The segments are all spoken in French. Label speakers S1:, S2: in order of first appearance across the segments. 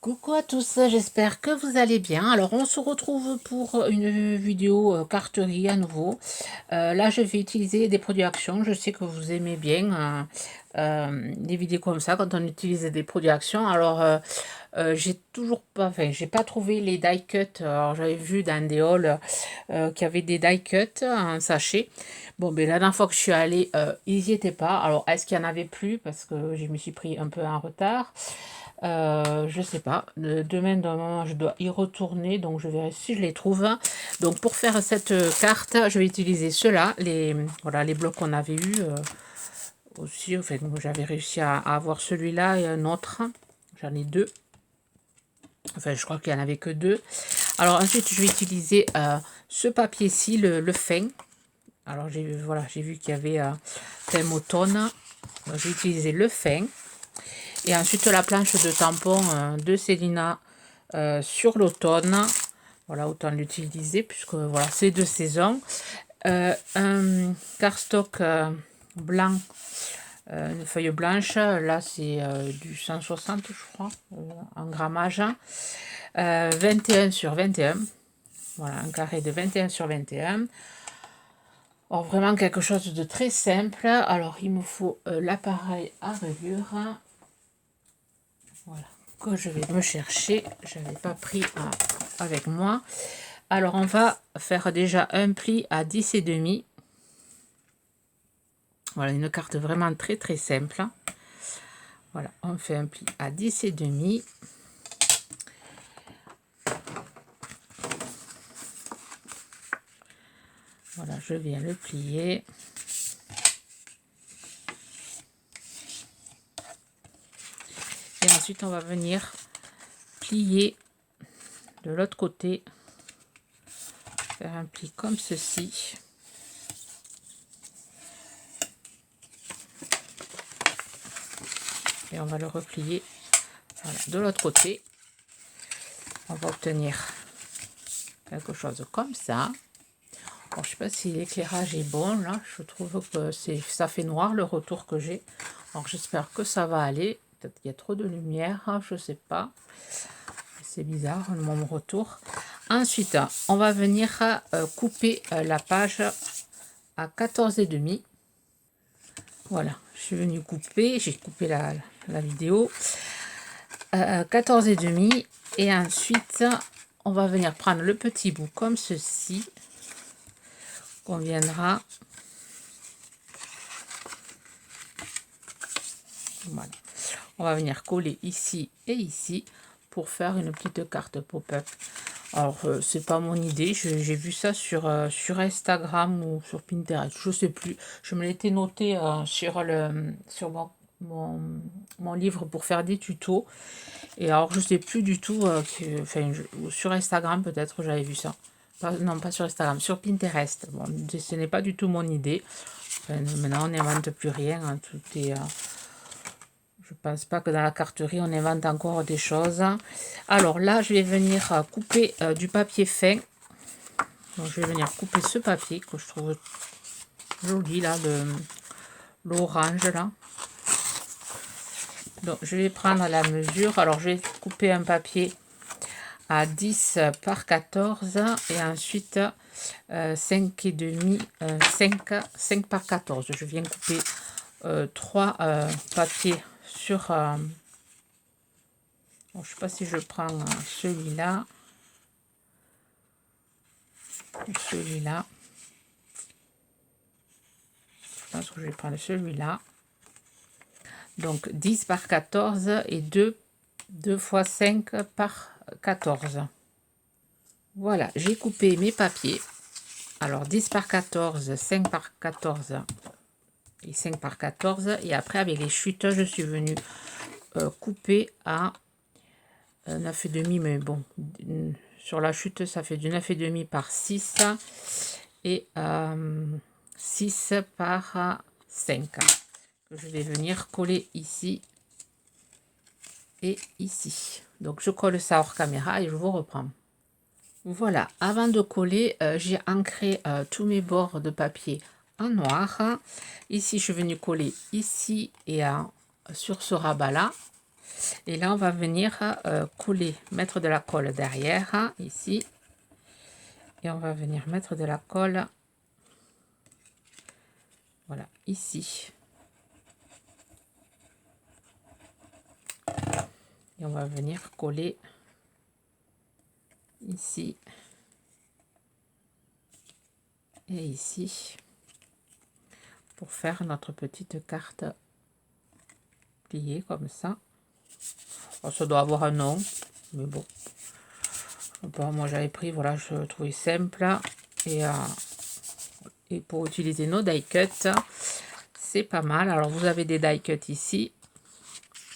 S1: Coucou à tous, j'espère que vous allez bien. Alors on se retrouve pour une vidéo carterie à nouveau. Là je vais utiliser des produits Action. Je sais que vous aimez bien des vidéos comme ça quand on utilise des produits Action. Alors j'ai toujours pas, enfin j'ai pas trouvé les die cut. Alors j'avais vu dans des hauls qu'il y avait des die cut en sachet. Bon, ben la dernière fois que je suis allée, ils n'y étaient pas. Alors est-ce qu'il y en avait plus parce que je me suis pris un peu en retard. Je sais pas. Demain, normalement, je dois y retourner, donc je verrai si je les trouve. Donc pour faire cette carte, je vais utiliser ceux-là, voilà, les blocs qu'on avait eu aussi. En fait, j'avais réussi à avoir celui-là et un autre. J'en ai deux. Enfin, je crois qu'il n'y en avait que deux. Alors ensuite, je vais utiliser ce papier-ci, le fin. Alors voilà, j'ai vu qu'il y avait thème automne. J'ai utilisé le fin. Et ensuite la planche de tampon de Célina sur l'automne. Voilà, autant l'utiliser puisque voilà, c'est de saison. Un cardstock blanc, une feuille blanche. Là, c'est du 160, je crois, en grammage. 21 sur 21. Voilà, un carré de 21 sur 21. Alors, vraiment quelque chose de très simple. Alors, il me faut l'appareil à reliure. Voilà, que je vais me chercher. Je n'avais pas pris avec moi. Alors, on va faire déjà un pli à 10 et demi. Voilà, une carte vraiment très très simple. Voilà, on fait un pli à 10 et demi. Voilà, je viens le plier. Et ensuite, on va venir plier de l'autre côté. Faire un pli comme ceci. Et on va le replier voilà, de l'autre côté. On va obtenir quelque chose comme ça. Bon, je sais pas si l'éclairage est bon là, je trouve que ça fait noir le retour que j'ai. Alors j'espère que ça va aller. Peut-être qu'il y a trop de lumière, hein, je sais pas. C'est bizarre mon retour. Ensuite, on va venir couper la page à 14 et demi. Voilà, je suis venue couper, j'ai coupé la vidéo. 14 et demi. Et ensuite, on va venir prendre le petit bout comme ceci. On viendra voilà. On va venir coller ici et ici pour faire une petite carte pop-up. Alors c'est pas mon idée, j'ai vu ça sur Instagram ou sur Pinterest, je sais plus. Je me l'étais noté sur mon livre pour faire des tutos. Et alors je sais plus du tout enfin, sur Instagram peut-être j'avais vu ça. Non, pas sur Instagram, sur Pinterest. Bon, ce n'est pas du tout mon idée. Enfin, maintenant, on n'invente plus rien. Hein, tout est... je pense pas que dans la carterie, on invente encore des choses. Alors là, je vais venir couper du papier fin. Donc, je vais venir couper ce papier que je trouve joli, là, l'orange, là. Donc, je vais prendre la mesure. Alors, je vais couper un papier à 10 par 14 et ensuite 5 et demi 5 par 14. Je viens couper 3 papiers sur bon, je sais pas si je prends celui-là ou celui-là. Je pense que je vais prendre celui-là. Donc 10 par 14 et 2 fois 5 par 14. Voilà, j'ai coupé mes papiers. Alors 10 par 14, 5 par 14 et 5 par 14. Et après, avec les chutes, je suis venue couper à 9,5. Mais bon, sur la chute, ça fait du 9,5 par 6 et 6 par 5. Je vais venir coller ici et ici. Donc, je colle ça hors caméra et je vous reprends. Voilà, avant de coller, j'ai ancré tous mes bords de papier en noir. Ici, je suis venue coller ici et sur ce rabat-là. Et là, on va venir coller, mettre de la colle derrière, ici. Et on va venir mettre de la colle, voilà, ici. Et on va venir coller ici. Et ici. Pour faire notre petite carte pliée comme ça. Oh, ça doit avoir un nom, mais bon. Bon, moi j'avais pris, voilà, je trouvais simple. Et pour utiliser nos die cuts, c'est pas mal. Alors vous avez des die cuts ici.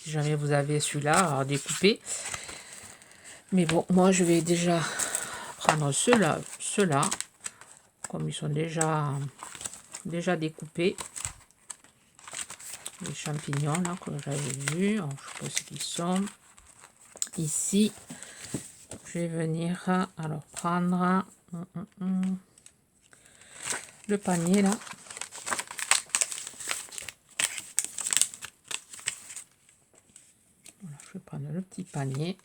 S1: Si jamais vous avez celui-là à découper. Mais bon, moi je vais déjà prendre ceux-là, comme ils sont déjà découpés. Les champignons là que j'avais vu, alors, je sais pas ce qu'ils sont. Ici, je vais venir alors prendre le panier là. Voilà, je vais prendre le petit panier.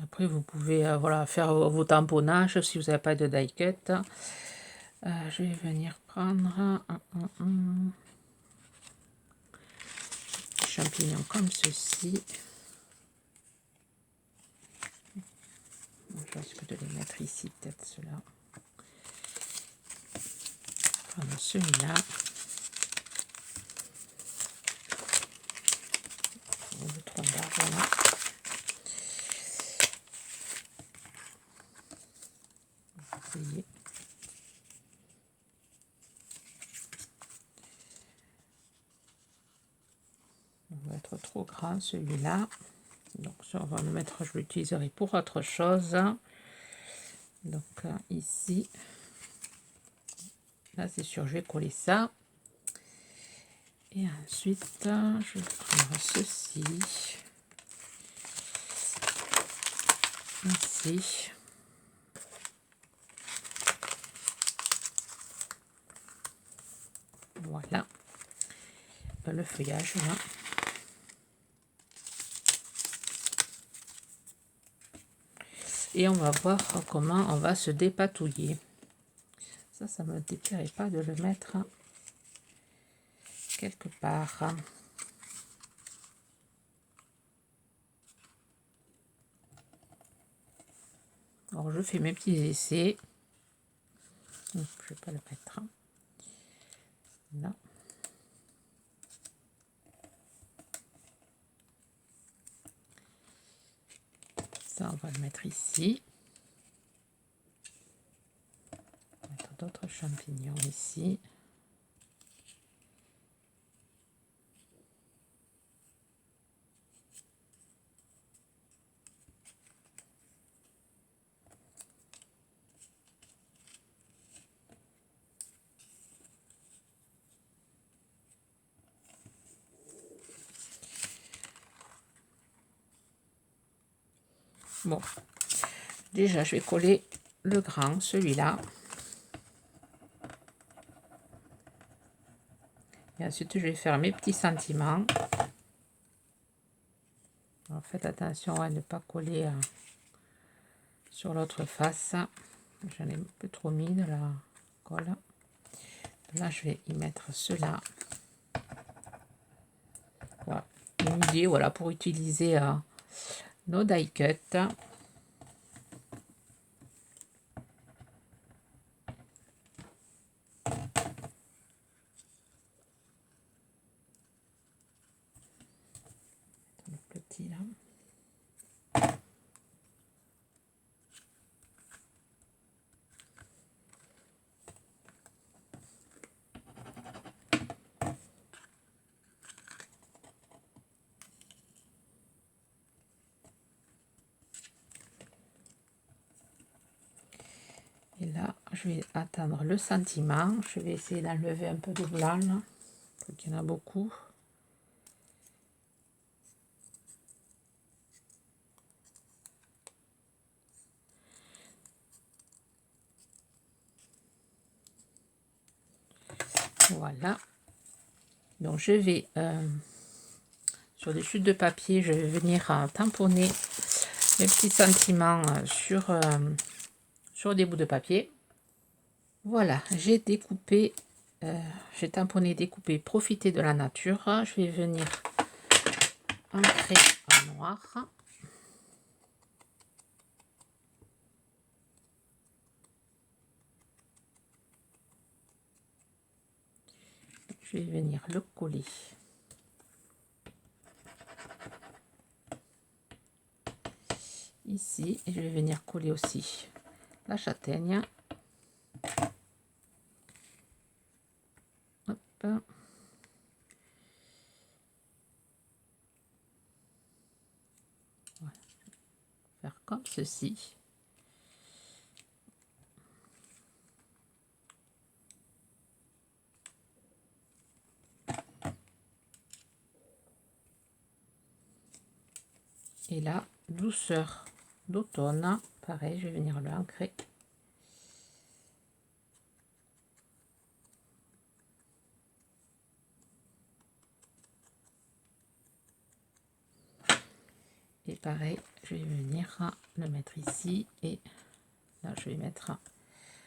S1: Après, vous pouvez voilà, faire vos tamponnages si vous n'avez pas de die cut. Je vais venir prendre des champignons comme ceci. Je risque de les mettre ici, peut-être ceux-là. Prendre celui-là. Le tronc d'arbre là. Essayer. On va être trop grand celui-là. Donc ça on va le mettre, je l'utiliserai pour autre chose. Donc ici, là c'est sûr, je vais coller ça. Et ensuite, je vais prendre ceci. Ici. Voilà. Le feuillage là. Et on va voir comment on va se dépatouiller. Ça me déplairait pas de le mettre quelque part. Alors je fais mes petits essais. Je vais pas le mettre là. Ça on va le mettre ici. On va mettre d'autres champignons ici. Bon, déjà je vais coller le grand, celui-là. Et ensuite je vais faire mes petits sentiments. Alors, faites attention à ne pas coller sur l'autre face. J'en ai un peu trop mis de la colle. Là je vais y mettre cela. Voilà, une idée, voilà, pour utiliser nos die cuts. Le petit là. Et là, je vais atteindre le sentiment. Je vais essayer d'enlever un peu de blanc, là. Il y en a beaucoup. Voilà. Donc je vais sur des chutes de papier, je vais venir tamponner mes petits sentiments sur des bouts de papier. Voilà, j'ai découpé, j'ai tamponné, découpé, profiter de la nature. Je vais venir ancrer en noir. Je vais venir le coller ici et je vais venir coller aussi la châtaigne. Hop. Voilà. Faire comme ceci. Et là, douceur d'automne, pareil, je vais venir l'ancrer. Et pareil, je vais venir le mettre ici et là je vais mettre,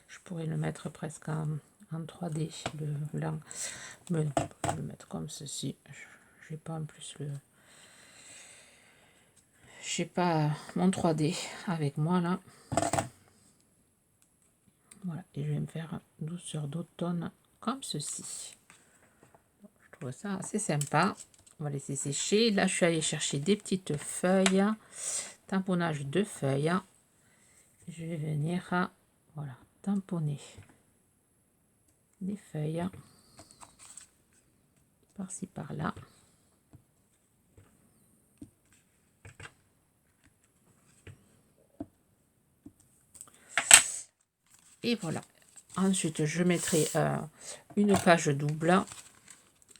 S1: je pourrais le mettre presque en 3D, le blanc, mais non, je vais le mettre comme ceci. Je n'ai pas en plus le, j'ai pas mon 3D avec moi là. Voilà, et je vais me faire douceur d'automne comme ceci. Je trouve ça assez sympa. On va laisser sécher. Là, je suis allée chercher des petites feuilles, tamponnage de feuilles. Je vais venir, voilà, tamponner des feuilles par-ci par-là. Et voilà. Ensuite, je mettrai une page double.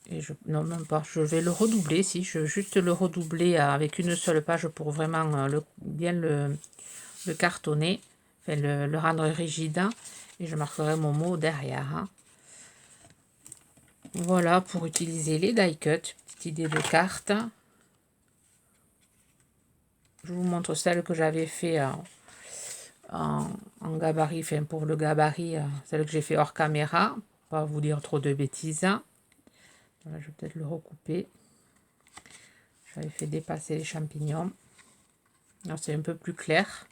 S1: Et je, non, même pas. Je vais le redoubler. Si je veux juste le redoubler avec une seule page pour vraiment bien le cartonner, enfin, le rendre rigide. Et je marquerai mon mot derrière. Voilà pour utiliser les die cut. Petite idée de carte. Je vous montre celle que j'avais fait en gabarit, enfin pour le gabarit, celle que j'ai fait hors caméra. Pas vous dire trop de bêtises. Voilà, je vais peut-être le recouper. J'avais fait dépasser les champignons. Là, c'est un peu plus clair.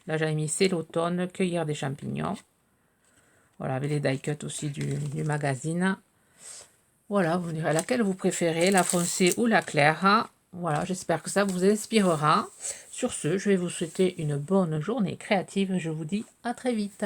S1: Là, j'avais mis c'est l'automne, cueillir des champignons. Voilà, avec les die cut aussi du magazine. Voilà, vous me direz laquelle vous préférez, la foncée ou la claire. Voilà, j'espère que ça vous inspirera. Sur ce, je vais vous souhaiter une bonne journée créative. Je vous dis à très vite.